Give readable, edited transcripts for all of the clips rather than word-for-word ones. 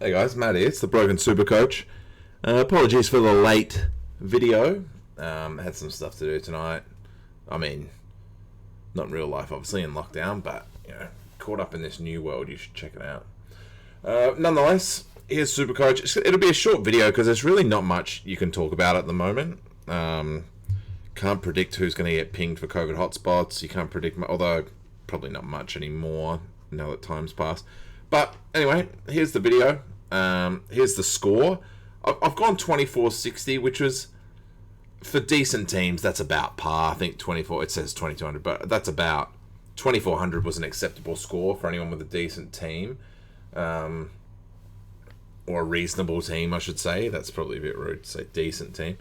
Hey guys, Matt here. It's the Broken Supercoach. Apologies for the late video. Had some stuff to do tonight. I mean, not in real life, obviously, in lockdown, but, caught up in this new world. You should check it out. Nonetheless, here's Supercoach. It'll be a short video because there's really not much you can talk about at the moment. Can't predict who's going to get pinged for COVID hotspots. You can't predict, although probably not much anymore now that time's passed. But anyway, here's the video. Here's the score. I've gone 24-60, which was, for decent teams, that's about par. I think 24, it says 2200, but that's about 2400 was an acceptable score for anyone with a decent team. Or a reasonable team, I should say. That's probably a bit rude to say decent team.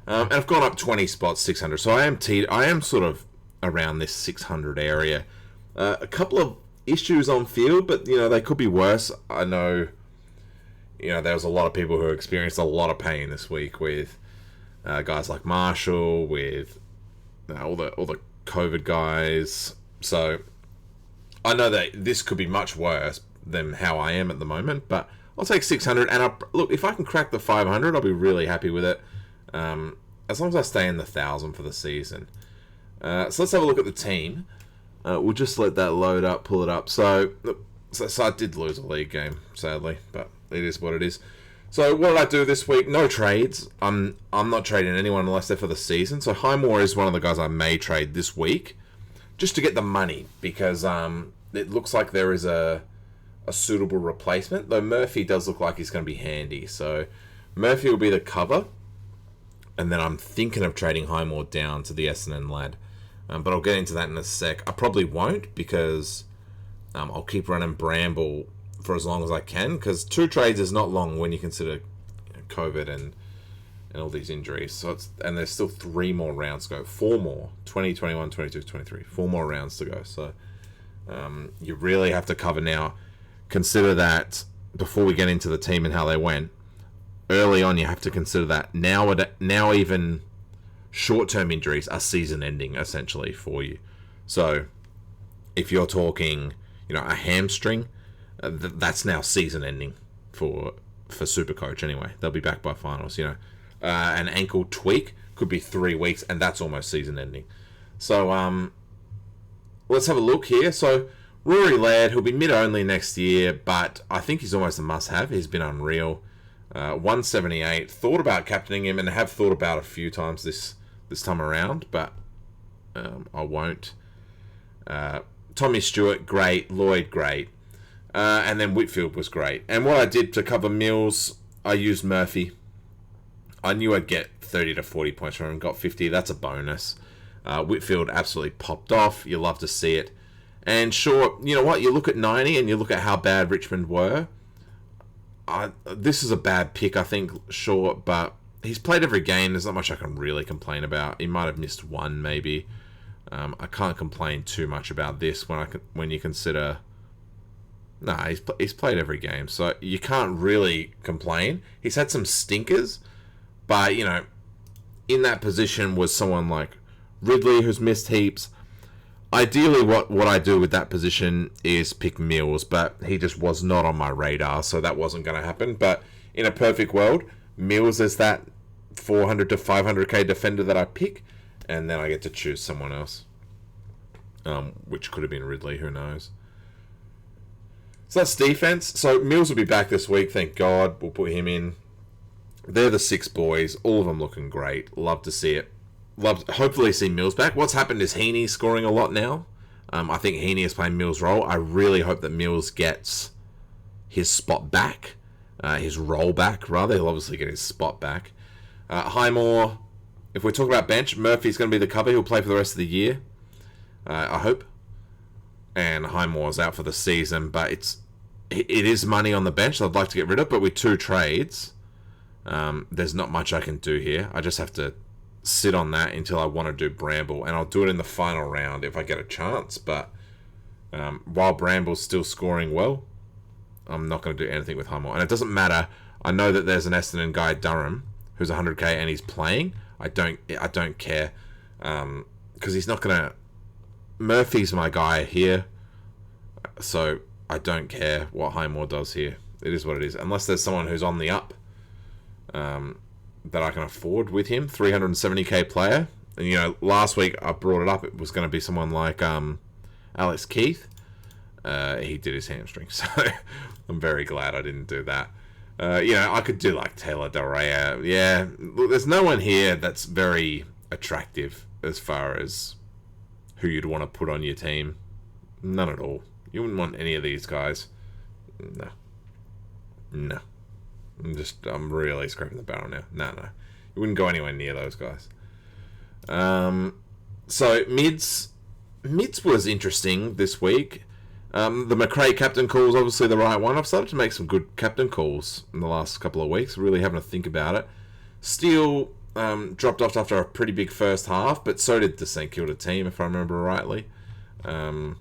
And I've gone up 20 spots, 600. So I am sort of around this 600 area. A couple of issues on field, but they could be worse. I know there was a lot of people who experienced a lot of pain this week with guys like Marshall, with all the COVID guys. So I know that this could be much worse than how I am at the moment, but I'll take 600. And look, if I can crack the 500, I'll be really happy with it. As long as I stay in the 1,000 for the season. So let's have a look at the team. We'll just let that load up, pull it up. So I did lose a league game, sadly, but it is what it is. So what did I do this week? No trades. I'm not trading anyone unless they're for the season. So Highmore is one of the guys I may trade this week, just to get the money, because it looks like there is a suitable replacement. Though Murphy does look like he's going to be handy. So Murphy will be the cover, and then I'm thinking of trading Highmore down to the Essendon lad. But I'll get into that in a sec. I probably won't, because I'll keep running Bramble for as long as I can, because 2 trades is not long when you consider COVID and all these injuries. So and there's still 3 more rounds to go. 4 more. 20, 21, 22, 23. 4 more rounds to go. So you really have to cover now. Consider that before we get into the team and how they went. Early on, you have to consider that. Now even short-term injuries are season-ending, essentially, for you. So, if you're talking, a hamstring, that's now season-ending for Supercoach anyway. They'll be back by finals, An ankle tweak could be 3 weeks, and that's almost season-ending. So, let's have a look here. So, Rory Laird, he'll be mid-only next year, but I think he's almost a must-have. He's been unreal. 178. Thought about captaining him, and have thought about a few times this time around, but I won't. Tommy Stewart, great. Lloyd, great. And then Whitfield was great. And what I did to cover Mills, I used Murphy. I knew I'd get 30 to 40 points from him. Got 50. That's a bonus. Whitfield absolutely popped off. You love to see it. And sure, you know what? You look at 90 and you look at how bad Richmond were. This is a bad pick, I think, sure, but he's played every game. There's not much I can really complain about. He might have missed one, maybe. I can't complain too much about this when you consider. Nah, he's played every game, so you can't really complain. He's had some stinkers, but in that position was someone like Ridley, who's missed heaps. Ideally, what I do with that position is pick Mills, but he just was not on my radar, so that wasn't going to happen. But in a perfect world, Mills is that 400 to 500k defender that I pick, and then I get to choose someone else, which could have been Ridley, who knows. So that's defense. So Mills will be back this week, thank God. We'll put him in. They're the 6 boys, all of them looking great. Love to see it. Hopefully see Mills back. What's happened is Heaney's scoring a lot now. I think Heaney is playing Mills' role. I really hope that Mills gets his spot back. His role back, rather. He'll obviously get his spot back. Highmore, if we're talking about bench, Murphy's going to be the cover. He'll play for the rest of the year, I hope. And Highmore's out for the season, but it is money on the bench that I'd like to get rid of. But with 2 trades, there's not much I can do here. I just have to sit on that until I want to do Bramble, and I'll do it in the final round if I get a chance. But while Bramble's still scoring well, I'm not going to do anything with Highmore. And it doesn't matter. I know that there's an Essendon guy, Durham, who's 100k and he's playing. I don't care, because he's not going to. Murphy's my guy here, so I don't care what Highmore does here. It is what it is. Unless there's someone who's on the up that I can afford with him, 370k player. And, last week I brought it up. It was going to be someone like Alex Keith. He did his hamstring, so I'm very glad I didn't do that. I could do like Taylor Del Rey. Yeah, look, there's no one here that's very attractive as far as who you'd want to put on your team. None at all. You wouldn't want any of these guys. No. I'm really scraping the barrel now. No. You wouldn't go anywhere near those guys. So mids was interesting this week. The McRae captain call is obviously the right one. I've started to make some good captain calls in the last couple of weeks, really having to think about it. Steele dropped off after a pretty big first half, but so did the St Kilda team, if I remember rightly. Who'd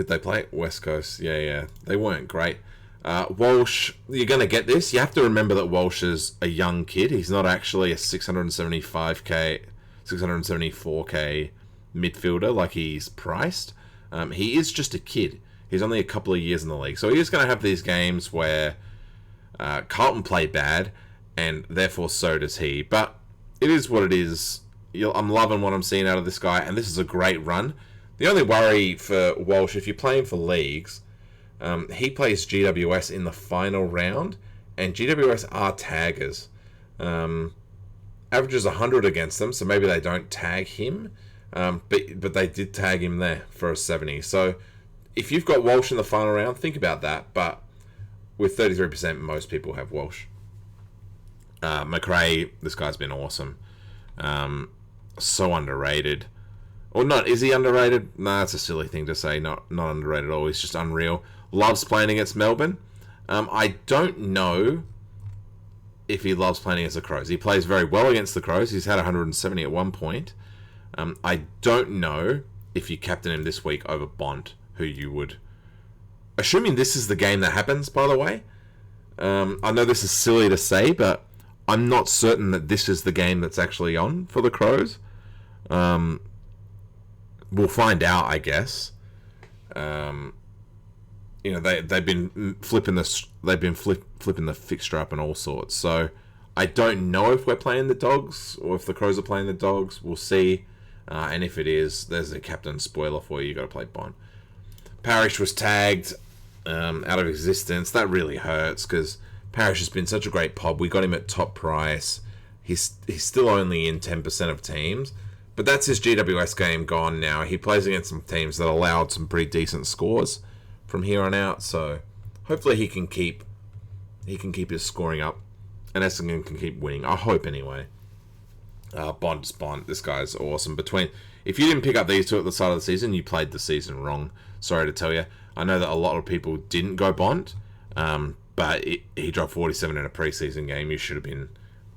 they play? West Coast. Yeah. They weren't great. Walsh, you're going to get this. You have to remember that Walsh is a young kid. He's not actually a 674k midfielder like he's priced. He is just a kid. He's only a couple of years in the league. So he is going to have these games where Carlton play bad, and therefore so does he. But it is what it is. I'm loving what I'm seeing out of this guy, and this is a great run. The only worry for Walsh, if you're playing for leagues, he plays GWS in the final round, and GWS are taggers. Averages 100 against them, so maybe they don't tag him. But they did tag him there for a 70. So if you've got Walsh in the final round, think about that. But with 33%, most people have Walsh. McRae, this guy's been awesome. So underrated. Or not, is he underrated? No, that's a silly thing to say. Not underrated at all. He's just unreal. Loves playing against Melbourne. I don't know if he loves playing against the Crows. He plays very well against the Crows. He's had 170 at one point. I don't know if you captain him this week over Bond, who you would. Assuming this is the game that happens, by the way. I know this is silly to say, but I'm not certain that this is the game that's actually on for the Crows. We'll find out, I guess. They've been flipping the fixture up and all sorts. So I don't know if we're playing the Dogs or if the Crows are playing the Dogs. We'll see. And if it is, there's a captain spoiler for you. You got to play Bond. Parrish was tagged out of existence. That really hurts because Parrish has been such a great pod. We got him at top price. He's still only in 10% of teams, but that's his GWS game gone now. He plays against some teams that allowed some pretty decent scores from here on out. So hopefully he can keep his scoring up, and Essendon can keep winning. I hope anyway. Bond. This guy's awesome. If you didn't pick up these two at the start of the season, you played the season wrong. Sorry to tell you. I know that a lot of people didn't go Bond, but he dropped 47 in a preseason game. You should have been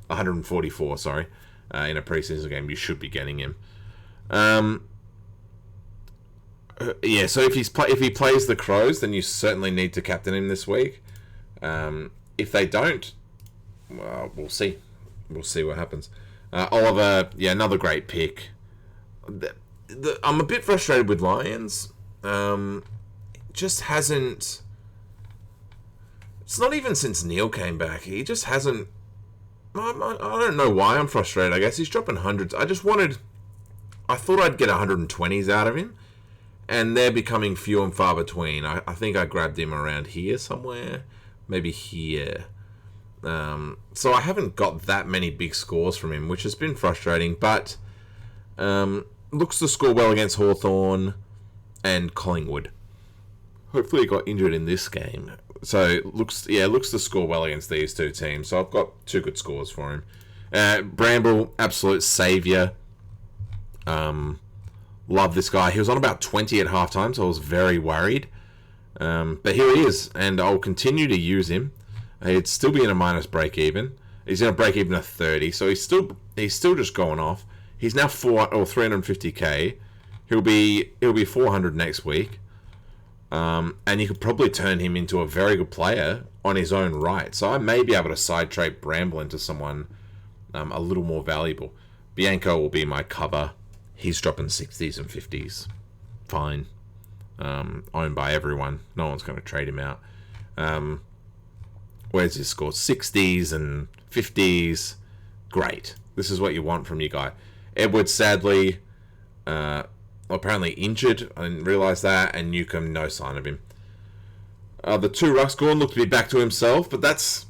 144. Sorry, in a preseason game, you should be getting him. So if he plays the Crows, then you certainly need to captain him this week. If they don't, well, we'll see. We'll see what happens. Oliver, another great pick. I'm a bit frustrated with Lions. Just hasn't. It's not even since Neil came back. He just hasn't. I don't know why I'm frustrated. I guess he's dropping hundreds. I thought I'd get 120s out of him, and they're becoming few and far between. I think I grabbed him around here somewhere, maybe here. So I haven't got that many big scores from him, which has been frustrating, but looks to score well against Hawthorn and Collingwood. Hopefully he got injured in this game. So looks to score well against these two teams. So I've got two good scores for him. Bramble, absolute saviour. Love this guy. He was on about 20 at halftime, so I was very worried. But here he is, and I'll continue to use him. He'd still be in a minus break even. He's in a break even of 30, so he's still just going off. He's now 350k. He'll be 400 next week. And you could probably turn him into a very good player on his own right. So I may be able to side trade Bramble into someone a little more valuable. Bianco will be my cover. He's dropping 60s and 50s. Fine. Owned by everyone. No one's going to trade him out. Where's his score? 60s and 50s. Great. This is what you want from your guy. Edwards, sadly, apparently injured. I didn't realise that. And Newcomb, no sign of him. The two rucks, Gawn looked to be back to himself, but that,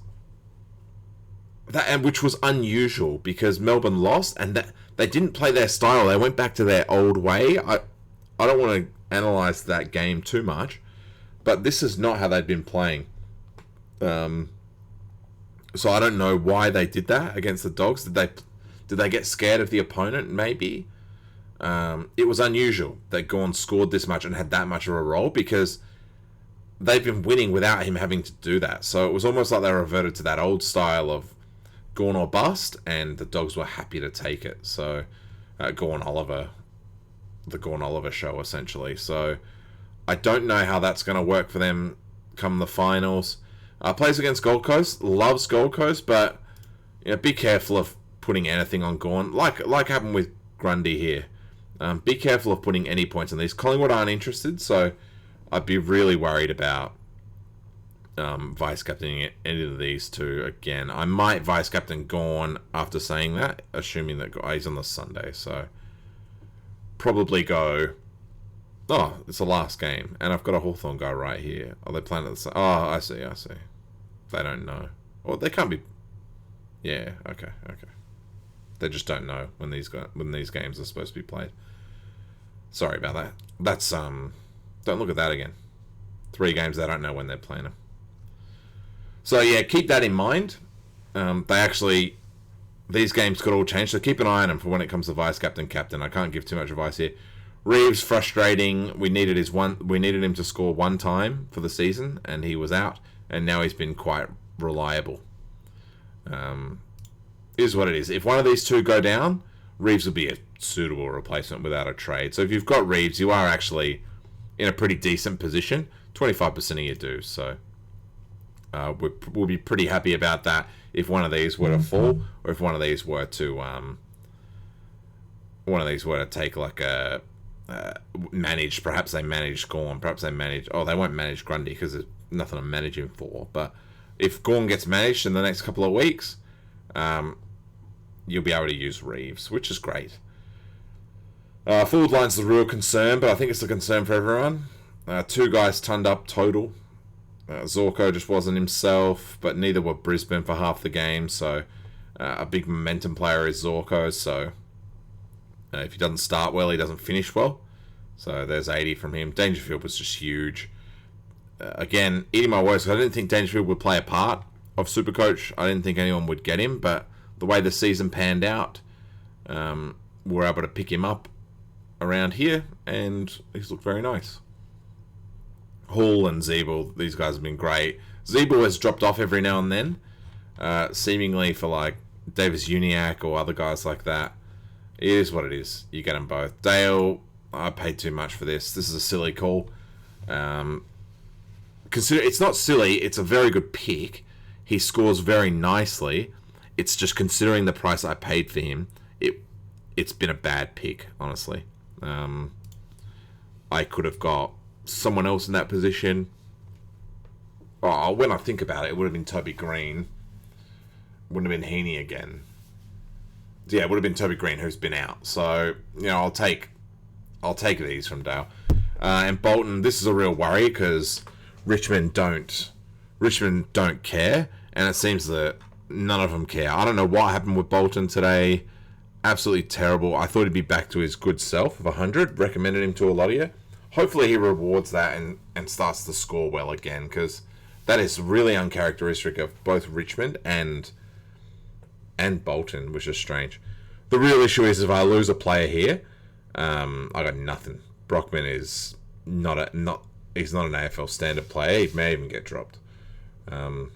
and which was unusual because Melbourne lost and that they didn't play their style. They went back to their old way. I don't want to analyse that game too much, but this is not how they'd been playing. So I don't know why they did that against the Dogs. Did they get scared of the opponent? Maybe. It was unusual that Gawn scored this much and had that much of a role because they've been winning without him having to do that. So it was almost like they reverted to that old style of Gawn or bust, and the Dogs were happy to take it. So the Gawn Oliver show, essentially. So I don't know how that's going to work for them come the finals. Plays against Gold Coast, loves Gold Coast, but be careful of putting anything on Gawn, like happened with Grundy here. Be careful of putting any points on these. Collingwood aren't interested, so I'd be really worried about vice-captaining any of these two again. I might vice-captain Gawn after saying that, assuming that he's on the Sunday, so probably go... Oh, it's the last game, and I've got a Hawthorn guy right here. Are they playing at the same... Oh, I see. They don't know. Or they can't be... Yeah, okay. They just don't know when these games are supposed to be played. Sorry about that. That's, don't look at that again. 3 games, they don't know when they're playing them. So, yeah, keep that in mind. These games could all change, so keep an eye on them for when it comes to vice-captain, captain. I can't give too much advice here. Reeves, frustrating. We needed him to score one time for the season, and he was out. And now he's been quite reliable. Is what it is. If one of these two go down, Reeves will be a suitable replacement without a trade. So if you've got Reeves, you are actually in a pretty decent position. 25% of your dues. So we'll be pretty happy about that if one of these were to fall, or if one of these were to take like a managed. Perhaps they managed Gawn. Perhaps they managed. Oh, they won't manage Grundy because there's nothing to manage him for. But if Gawn gets managed in the next couple of weeks, you'll be able to use Reeves, which is great. Forward line's the real concern, but I think it's a concern for everyone. 2 guys turned up total. Zorko just wasn't himself, but neither were Brisbane for half the game. So a big momentum player is Zorko. So if he doesn't start well, he doesn't finish well. So there's 80 from him. Dangerfield was just huge. Again, eating my words, I didn't think Dangerfield would play a part of Supercoach. I didn't think anyone would get him, but the way the season panned out, we're able to pick him up around here, and he's looked very nice. Hall and Zeeble, these guys have been great. Zeeble has dropped off every now and then, seemingly for like Davis Uniacke or other guys like that. It is what it is. You get them both. Dale, I paid too much for this. This is a silly call. Consider it's not silly. It's a very good pick. He scores very nicely. It's just considering the price I paid for him, it's been a bad pick, honestly. I could have got someone else in that position. Oh, when I think about it, it would have been Toby Green. Wouldn't have been Heaney again. Yeah, it would have been Toby Green, who's been out. So, I'll take these from Dale. And Bolton, this is a real worry because Richmond don't care, and it seems that none of them care. I don't know what happened with Bolton today. Absolutely terrible. I thought he'd be back to his good self of 100. Recommended him to a lot of you. Hopefully he rewards that and starts to score well again, because that is really uncharacteristic of both Richmond and Bolton, which is strange. The real issue is if I lose a player here, I got nothing. Brockman is he's not an AFL standard player. He may even get dropped. And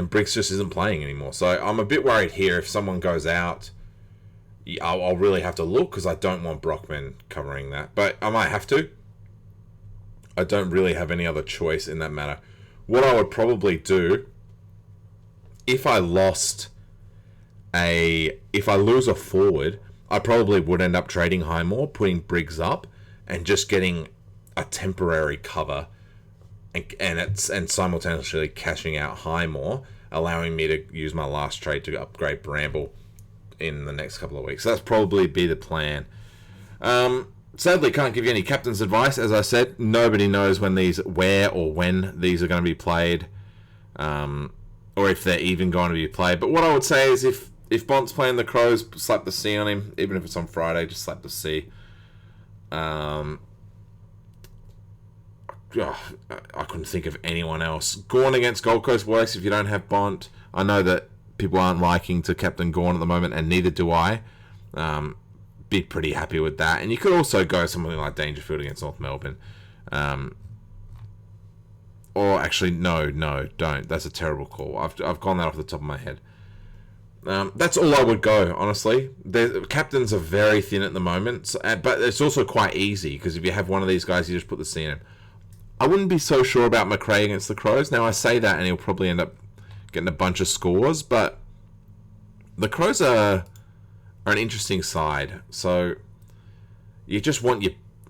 Briggs just isn't playing anymore. So I'm a bit worried here. If someone goes out, I'll really have to look, because I don't want Brockman covering that. But I might have to. I don't really have any other choice in that matter. What I would probably do, if I lose a forward, I probably would end up trading Highmore, putting Briggs up, and just getting a temporary cover and simultaneously cashing out Highmore, allowing me to use my last trade to upgrade Bramble in the next couple of weeks. So that's probably be the plan. Sadly, can't give you any captain's advice. As I said, nobody knows when these are going to be played, or if they're even going to be played. But what I would say is if Bont's playing the Crows, slap the C on him. Even if it's on Friday, just slap the C. I couldn't think of anyone else. Gawn against Gold Coast works if you don't have Bont. I know that people aren't liking to captain Gawn at the moment, and neither do I. Be pretty happy with that. And you could also go something like Dangerfield against North Melbourne. Or actually, no, don't. That's a terrible call. I've gone that off the top of my head. That's all I would go, honestly. The captains are very thin at the moment, but it's also quite easy, because if you have one of these guys, you just put the C in him. I wouldn't be so sure about McRae against the Crows. Now, I say that, and he'll probably end up getting a bunch of scores, but the Crows are an interesting side. So you just want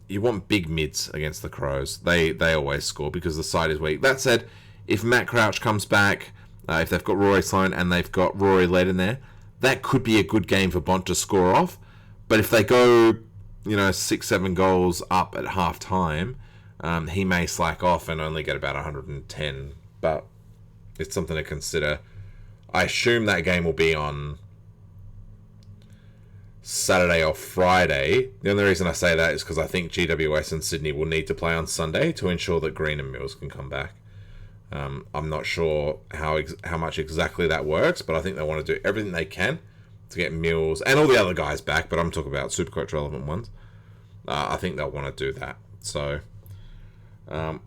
you want big mids against the Crows. They always score because the side is weak. That said, if Matt Crouch comes back, if they've got Rory Sloane and they've got Rory Led in there, that could be a good game for Bont to score off. But if they go, 6-7 goals up at half time, he may slack off and only get about 110. But it's something to consider. I assume that game will be on Saturday or Friday. The only reason I say that is because I think GWS and Sydney will need to play on Sunday to ensure that Green and Mills can come back. I'm not sure how much exactly that works, but I think they want to do everything they can to get Mills and all the other guys back, but I'm talking about Supercoach relevant ones. I think they'll want to do that. So I'll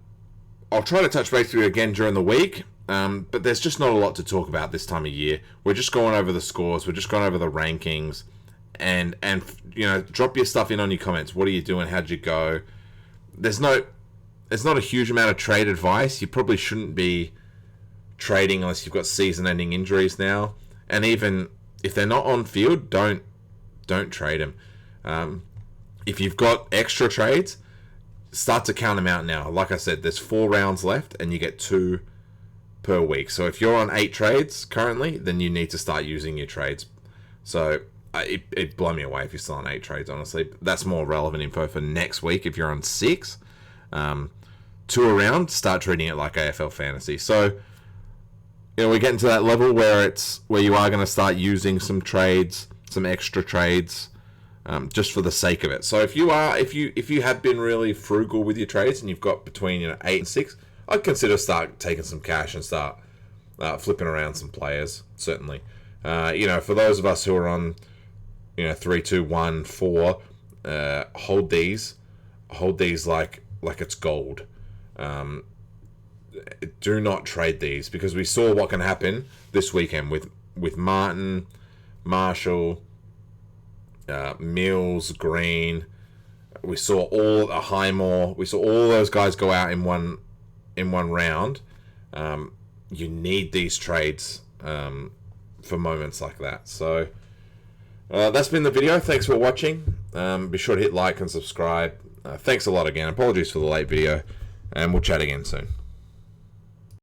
try to touch base with you again during the week, but there's just not a lot to talk about this time of year. We're just going over the scores. We're just going over the rankings. And drop your stuff in on your comments. What are you doing? How'd you go? There's not a huge amount of trade advice. You probably shouldn't be trading unless you've got season-ending injuries now. And even if they're not on field, don't trade them. If you've got extra trades, start to count them out now. Like I said, there's 4 rounds left, and you get 2 per week. So if you're on 8 trades currently, then you need to start using your trades. So it'd blow me away if you're still on 8 trades, honestly. That's more relevant info for next week. If you're on 6, 2 around, start treating it like AFL fantasy. So, we're getting to that level where you are going to start using some trades, some extra trades, just for the sake of it. So if you have been really frugal with your trades and you've got between 8 and 6, I'd consider start taking some cash and start flipping around some players. Certainly, for those of us who are on 3, 2, 1, 4, hold these like it's gold. Do not trade these, because we saw what can happen this weekend with Martin, Marshall, Mills, Green. We saw all Highmore. We saw all those guys go out in one round. You need these trades for moments like that. So that's been the video. Thanks for watching. Be sure to hit like and subscribe. Thanks a lot again. Apologies for the late video, and we'll chat again soon.